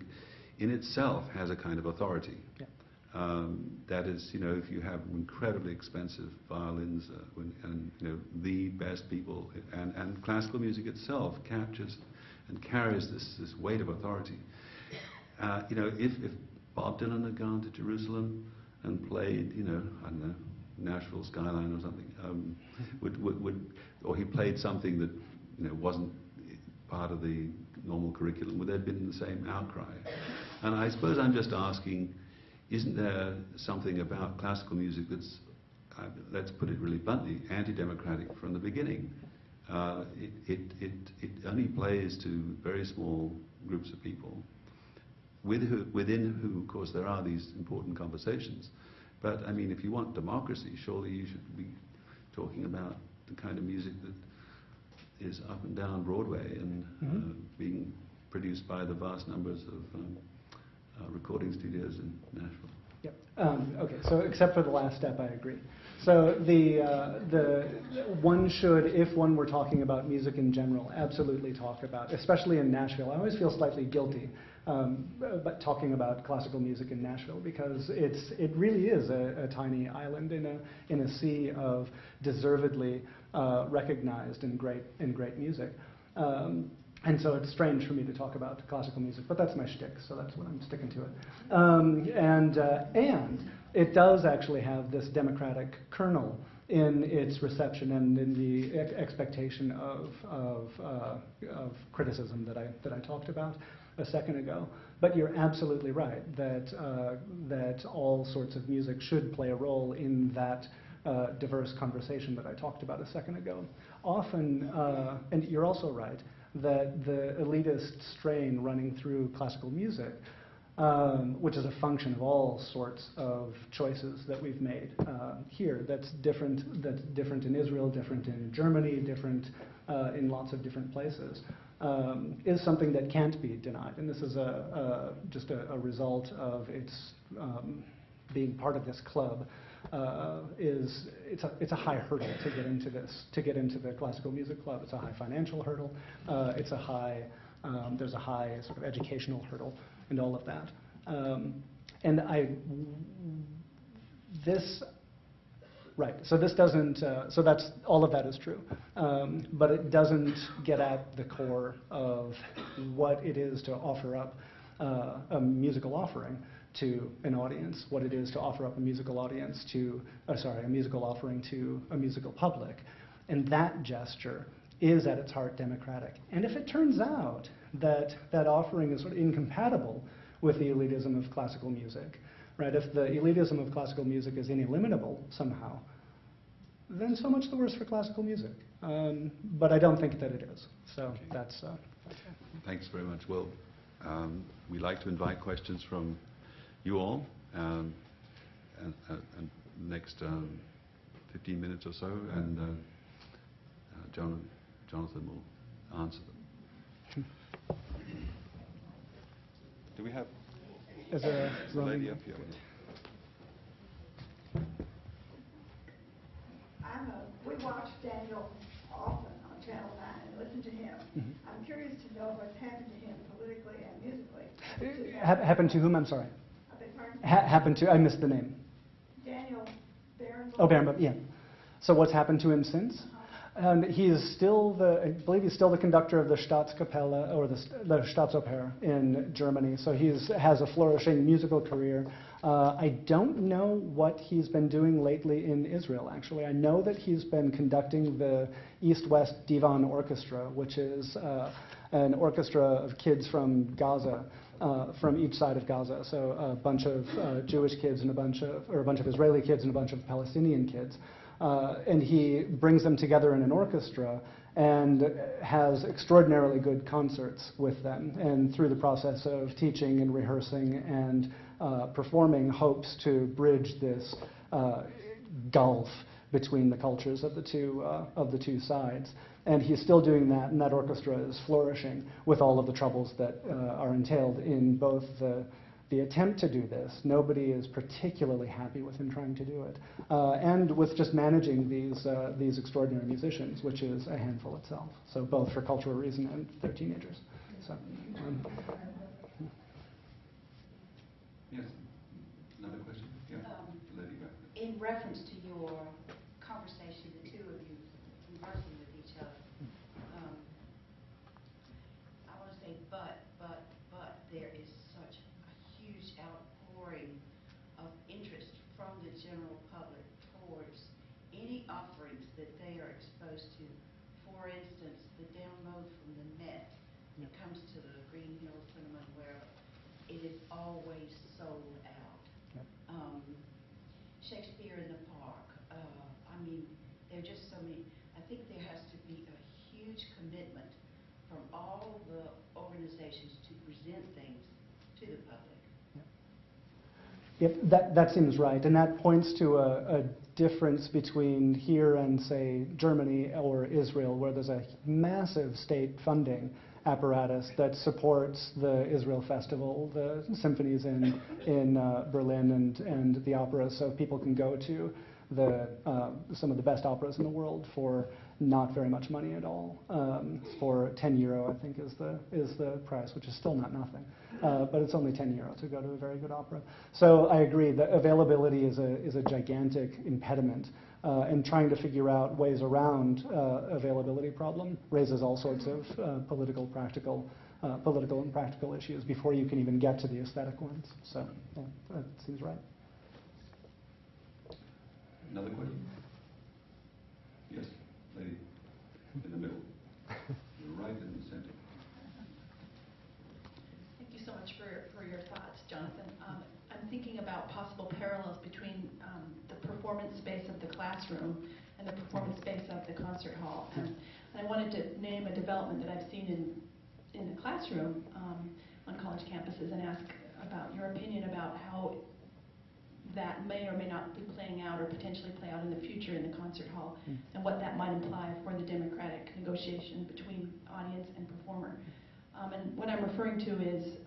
S3: in itself has a kind of authority. That is, you know, if you have incredibly expensive violins and you know, the best people, and classical music itself captures and carries this weight of authority. You know, if Bob Dylan had gone to Jerusalem and played, you know, I don't know, Nashville Skyline or something, or he played something that, you know, wasn't part of the normal curriculum, would there have been the same outcry? And I suppose I'm just asking, isn't there something about classical music that's, let's put it really bluntly, anti-democratic from the beginning? It only plays to very small groups of people, within who, of course, there are these important conversations. But, I mean, if you want democracy, surely you should be talking about the kind of music that is up and down Broadway and being produced by the vast numbers of recording studios in Nashville.
S4: Yep. Okay, so except for the last step, I agree. So the one should, if one were talking about music in general, absolutely talk about, especially in Nashville. I always feel slightly guilty but talking about classical music in Nashville, because it really is a tiny island in a sea of deservedly recognized and great music. And so it's strange for me to talk about classical music, but that's my shtick, so that's what I'm sticking to it. And it does actually have this democratic kernel in its reception and in the expectation of criticism that I talked about a second ago. But you're absolutely right that all sorts of music should play a role in that diverse conversation that I talked about a second ago. Often, and you're also right, that the elitist strain running through classical music, which is a function of all sorts of choices that we've made here, that's different in Israel, different in Germany, different in lots of different places, is something that can't be denied. And this is just a result of its being part of this club. It's a high hurdle to get into the classical music club. It's a high financial hurdle. There's a high sort of educational hurdle and all of that. So this doesn't. So that's all of that is true, but it doesn't get at the core of what it is to offer up a musical offering to an audience, what it is to offer up a musical audience to, a musical offering to a musical public. And that gesture is at its heart democratic. And if it turns out that that offering is sort of incompatible with the elitism of classical music, right? If the elitism of classical music is ineliminable somehow, then so much the worse for classical music. But I don't think that it is. So
S3: Okay.
S4: that's...
S3: Thanks very much. Well, we like to invite questions from you all, and next 15 minutes or so, and Jonathan will answer them. Do we have
S4: Is there
S3: a lady up here?
S5: We watch Daniel often on Channel 9 and listen to him. I'm curious to know what's happened to him politically and musically.
S4: Happened to whom? I'm sorry.
S5: I beg pardon?
S4: Happened to... I missed the name.
S5: Daniel Barenboim.
S4: Oh, Barenboim, yeah. So what's happened to him since? He is still I believe he's still the conductor of the Staatskapelle, or the Staatsoper in Germany. So he has a flourishing musical career. I don't know what he's been doing lately in Israel, actually. I know that he's been conducting the East-West Divan Orchestra, which is an orchestra of kids from Gaza, from each side of Gaza. So a bunch of Jewish kids and a bunch of Israeli kids and a bunch of Palestinian kids. And he brings them together in an orchestra and has extraordinarily good concerts with them. And through the process of teaching and rehearsing and performing, hopes to bridge this gulf between the cultures of the two sides. And he's still doing that, and that orchestra is flourishing with all of the troubles that are entailed in both the attempt to do this. Nobody is particularly happy with him trying to do it, and with just managing these extraordinary musicians, which is a handful itself. So both for cultural reason and their teenagers. So.
S3: Yes. Another question? Yeah. Lady back there.
S6: In reference to your conversation, the two of you conversing with each other, I want to say, but there is such a huge outpouring of interest from the general public towards any offerings that they are exposed to. For instance, the download from the net that comes to the Green Hills Cinema, where it is always sold out. Shakespeare in the Park. I mean, there are just so many. I think there has to be a huge commitment from all the organizations to present things to the public.
S4: Yep, that seems right, and that points to a difference between here and, say, Germany or Israel, where there's a massive state funding apparatus that supports the Israel Festival, the symphonies in Berlin, and the operas, so people can go to some of the best operas in the world for not very much money at all. For €10, I think, is the price, which is still not nothing. But it's only €10 to go to a very good opera. So I agree that availability is a gigantic impediment. And trying to figure out ways around availability problem raises all sorts of political and practical issues before you can even get to the aesthetic ones. So yeah, that seems right.
S3: Another question? Yes, lady in the middle. You're right in the center.
S7: Thank you so much for your thoughts, Jonathan. I'm thinking about possible parallels between the performance space of the classroom and the performance space of the concert hall. And I wanted to name a development that I've seen in the classroom on college campuses and ask about your opinion about how that may or may not be playing out or potentially play out in the future in the concert hall, and what that might imply for the democratic negotiation between audience and performer. And what I'm referring to is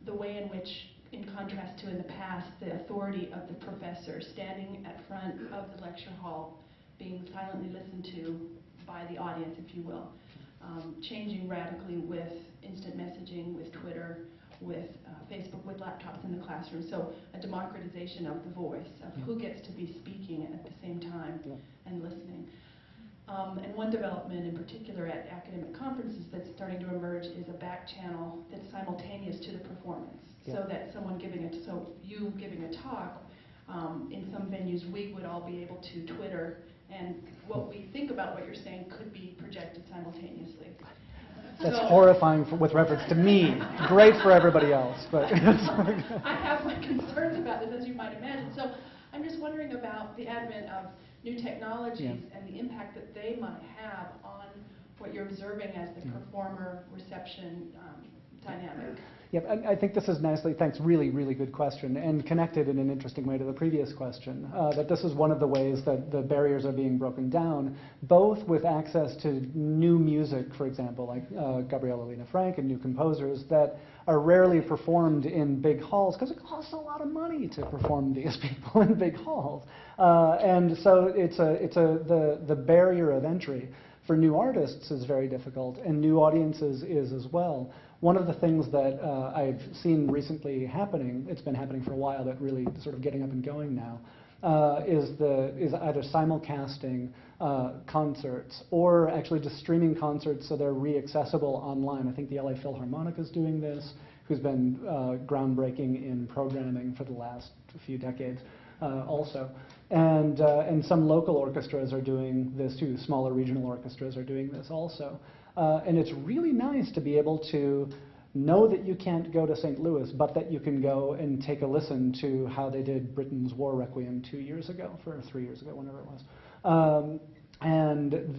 S7: the way in which, in contrast to in the past, the authority of the professor standing at front of the lecture hall, being silently listened to by the audience, if you will, changing radically with instant messaging, with Twitter, with Facebook, with laptops in the classroom. So a democratization of the voice, of who gets to be speaking at the same time and listening. And one development in particular at academic conferences that's starting to emerge is a back channel that's simultaneous to the performance. So that you giving a talk, in some venues we would all be able to Twitter, and what we think about what you're saying could be projected simultaneously.
S4: That's
S7: So-
S4: horrifying with reference to me. Great for everybody else, but
S7: I have my concerns about this, as you might imagine. So I'm just wondering about the advent of new technologies and the impact that they might have on what you're observing as the performer-reception dynamic.
S4: Yep, I think this is nicely, thanks, really, really good question, and connected in an interesting way to the previous question, that this is one of the ways that the barriers are being broken down, both with access to new music, for example, like Gabriela Lena Frank and new composers that are rarely performed in big halls, because it costs a lot of money to perform these people in big halls. And so the barrier of entry for new artists is very difficult, and new audiences is as well. One of the things that I've seen recently happening, it's been happening for a while, but really sort of getting up and going now, is either simulcasting concerts or actually just streaming concerts so they're re-accessible online. I think the LA Philharmonic is doing this, who's been groundbreaking in programming for the last few decades also. And some local orchestras are doing this too. Smaller regional orchestras are doing this also. And it's really nice to be able to know that you can't go to St. Louis, but that you can go and take a listen to how they did Britain's War Requiem 2 years ago, or 3 years ago, whenever it was. And as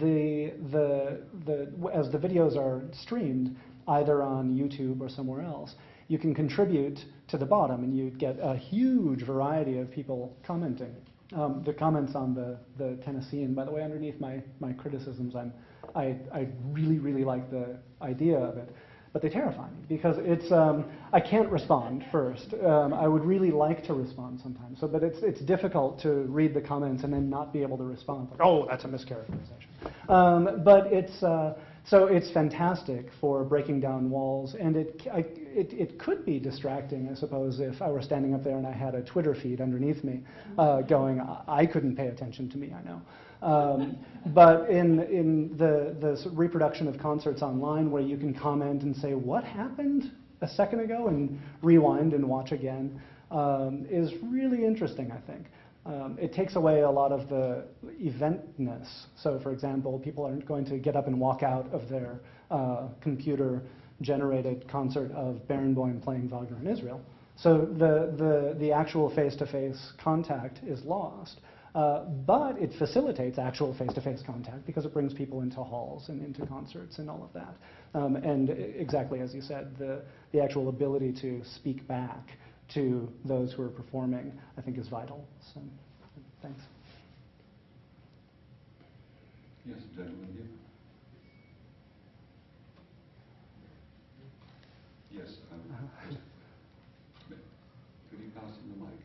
S4: the videos are streamed, either on YouTube or somewhere else, you can contribute to the bottom, and you get a huge variety of people commenting. The comments on the Tennessean, by the way, underneath my criticisms, I really, really like the idea of it, but they terrify me because it's I can't respond first. I would really like to respond sometimes, but it's difficult to read the comments and then not be able to respond. Like, oh, that's a mischaracterization. But it's fantastic for breaking down walls, and it could be distracting, I suppose, if I were standing up there and I had a Twitter feed underneath me going, I couldn't pay attention to me, I know. But in the reproduction of concerts online where you can comment and say, what happened a second ago, and rewind and watch again, is really interesting, I think. It takes away a lot of the eventness. So, for example, people aren't going to get up and walk out of their computer-generated concert of Barenboim playing Wagner in Israel. So the actual face-to-face contact is lost. But it facilitates actual face-to-face contact because it brings people into halls and into concerts and all of that. And exactly as you said, the actual ability to speak back to those who are performing, I think, is vital. So, thanks.
S3: Yes, gentleman here. Yes. Could you pass him the mic?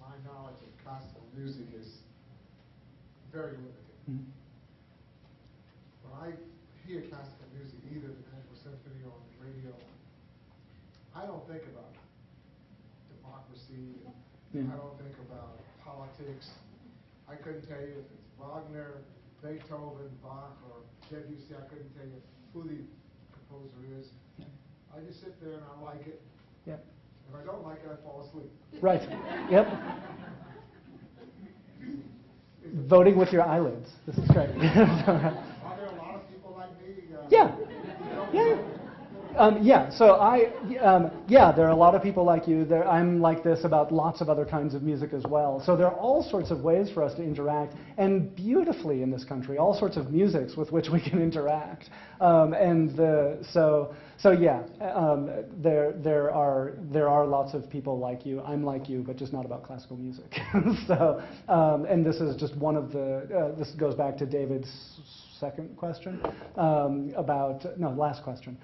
S8: My knowledge of classical music is very limited.
S4: Mm-hmm.
S8: When I hear classical music, either the National Symphony or on the radio, I don't think about democracy. I don't think about politics. I couldn't tell you if it's Wagner, Beethoven, Bach, or Debussy. I couldn't tell you who the composer is. I just sit there and I like it.
S4: Yeah.
S8: If I don't like it, I fall asleep.
S4: Right. Yep. Voting with your eyelids. This is great.
S8: Are there a lot of people like me?
S4: Yeah. Yeah. Yeah, so there are a lot of people like you. I'm like this about lots of other kinds of music as well. So there are all sorts of ways for us to interact, and beautifully in this country, all sorts of musics with which we can interact. There are lots of people like you. I'm like you, but just not about classical music. And this is just one of the. This goes back to David's second question last question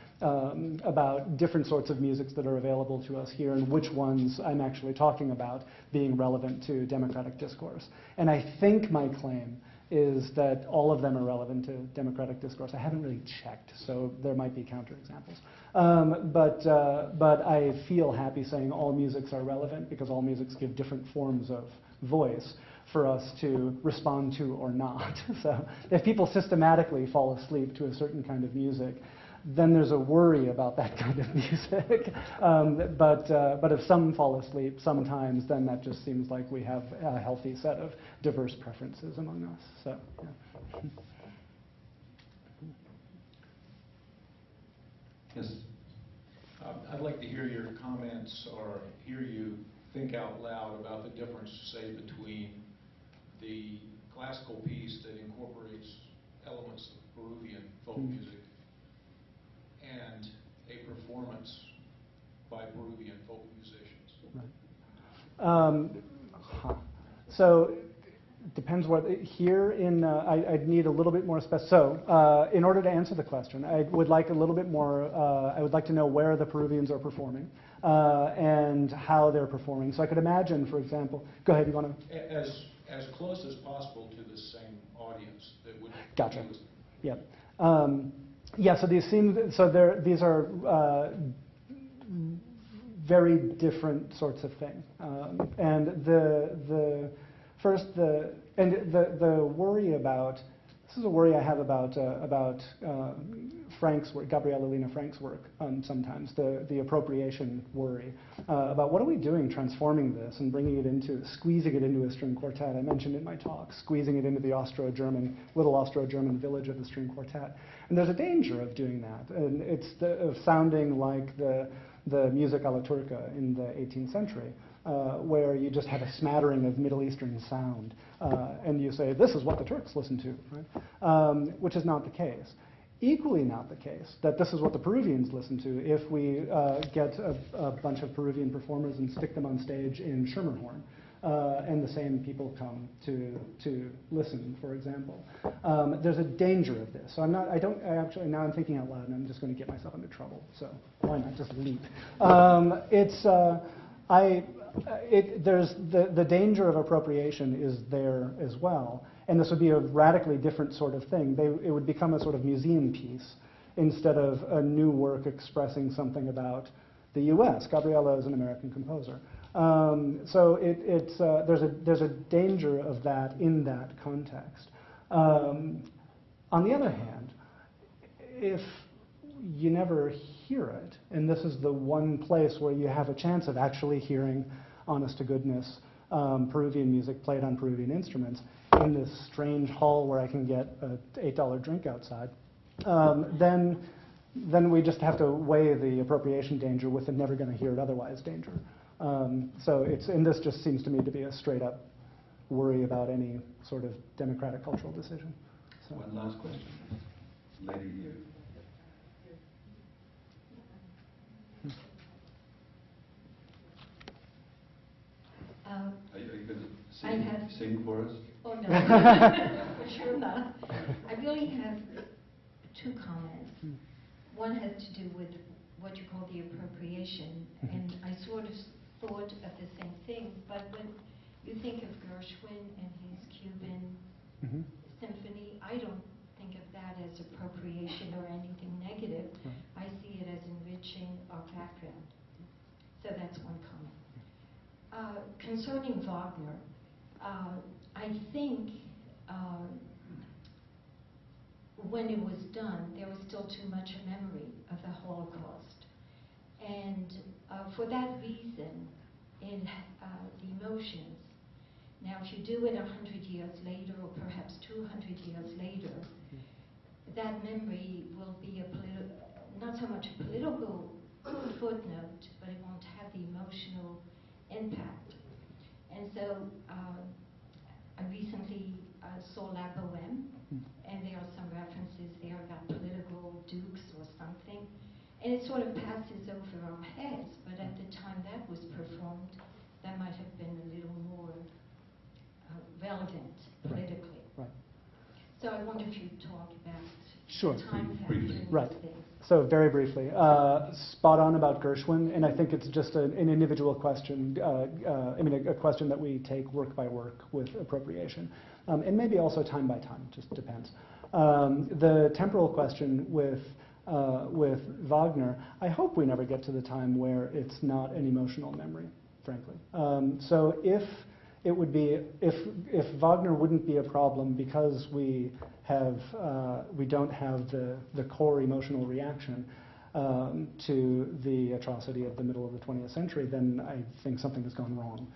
S4: about different sorts of musics that are available to us here and which ones I'm actually talking about being relevant to democratic discourse. And I think my claim is that all of them are relevant to democratic discourse. I haven't really checked, so there might be counterexamples. But I feel happy saying all musics are relevant because all musics give different forms of voice for us to respond to or not. So if people systematically fall asleep to a certain kind of music, then there's a worry about that kind of music. But if some fall asleep sometimes, then that just seems like we have a healthy set of diverse preferences among us. So, yeah.
S3: Yes.
S9: I'd like to hear your comments or hear you think out loud about the difference, say, between the classical piece that incorporates elements of Peruvian folk music and a performance by Peruvian folk musicians.
S4: Right. So it depends what here in I'd need a little bit more So in order to answer the question, I would like a little bit more. I would like to know where the Peruvians are performing and how they're performing. So I could imagine, for example. Go ahead. You want to?
S9: As close as possible to the same audience that would.
S4: Gotcha. Yeah. Yeah. So these seem. So these are very different sorts of thing. And the worry about. This is a worry I have about Frank's work, Gabriela Lina Frank's work sometimes, the appropriation worry about what are we doing transforming this and squeezing it into a string quartet. I mentioned in my talk, squeezing it into the little Austro-German village of the string quartet. And there's a danger of doing that. And it's of sounding like the music alla turca in the 18th century. Where you just have a smattering of Middle Eastern sound, and you say, this is what the Turks listen to, right? Which is not the case. Equally not the case that this is what the Peruvians listen to if we get a bunch of Peruvian performers and stick them on stage in Schermerhorn, and the same people come to listen, for example. There's a danger of this. So now I'm thinking out loud, and I'm just going to get myself into trouble, so why not just leap? There's the danger of appropriation is there as well, and this would be a radically different sort of thing. It would become a sort of museum piece instead of a new work expressing something about the U.S. Gabriela is an American composer, so there's a danger of that in that context. On the other hand, if you never hear it, and this is the one place where you have a chance of actually hearing, honest to goodness, Peruvian music played on Peruvian instruments in this strange hall where I can get an $8 drink outside, then we just have to weigh the appropriation danger with the never going to hear it otherwise danger. And this just seems to me to be a straight up worry about any sort of democratic cultural decision. So.
S3: One last question. Lady here. Are you going to sing for us?
S10: Oh, no, for sure not. I really have two comments. One has to do with what you call the appropriation, and I sort of thought of the same thing, but when you think of Gershwin and his Cuban symphony, I don't think of that as appropriation or anything negative. I see it as enriching our background. So that's one comment. Concerning Wagner, I think when it was done, there was still too much memory of the Holocaust. And for that reason, in the emotions, now if you do it 100 years later, or perhaps 200 years later, that memory will be not so much a political footnote, but it won't have the emotional impact. And so I recently saw La Bohème, and there are some references there about political dukes or something. And it sort of passes over our heads, but at the time that was performed, that might have been a little more relevant politically.
S4: Right.
S10: So I wonder if you'd talk about
S4: Sure.
S10: the time factor in
S4: Right.
S10: these things.
S4: So very briefly, spot on about Gershwin, and I think it's just an individual question, a question that we take work by work with appropriation, and maybe also time by time, just depends. The temporal question with Wagner, I hope we never get to the time where it's not an emotional memory, frankly. So it would be, if Wagner wouldn't be a problem because we don't have the core emotional reaction to the atrocity of the middle of the 20th century, then I think something has gone wrong.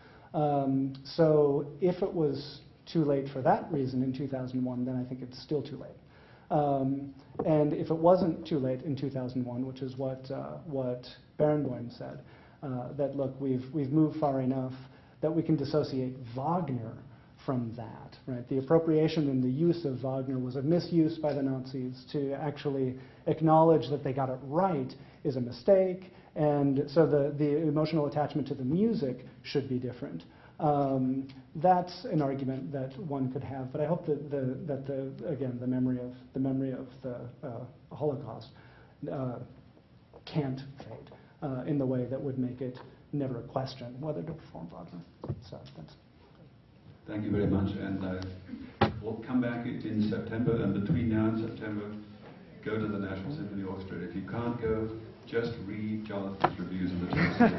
S4: So if it was too late for that reason in 2001, then I think it's still too late. And if it wasn't too late in 2001, which is what Barenboim said, that look, we've moved far enough that we can dissociate Wagner from that, right? The appropriation and the use of Wagner was a misuse by the Nazis. To actually acknowledge that they got it right is a mistake, and so the emotional attachment to the music should be different. That's an argument that one could have, but I hope that again the memory of the Holocaust can't fade in the way that would make it never a question whether to perform Wagner. So that's.
S3: Thank you very much, and we'll come back in September, and between now and September, go to the National Symphony Orchestra. If you can't go, just read Jonathan's reviews of the Tristan.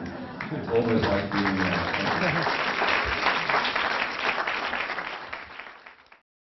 S3: It's almost like being there.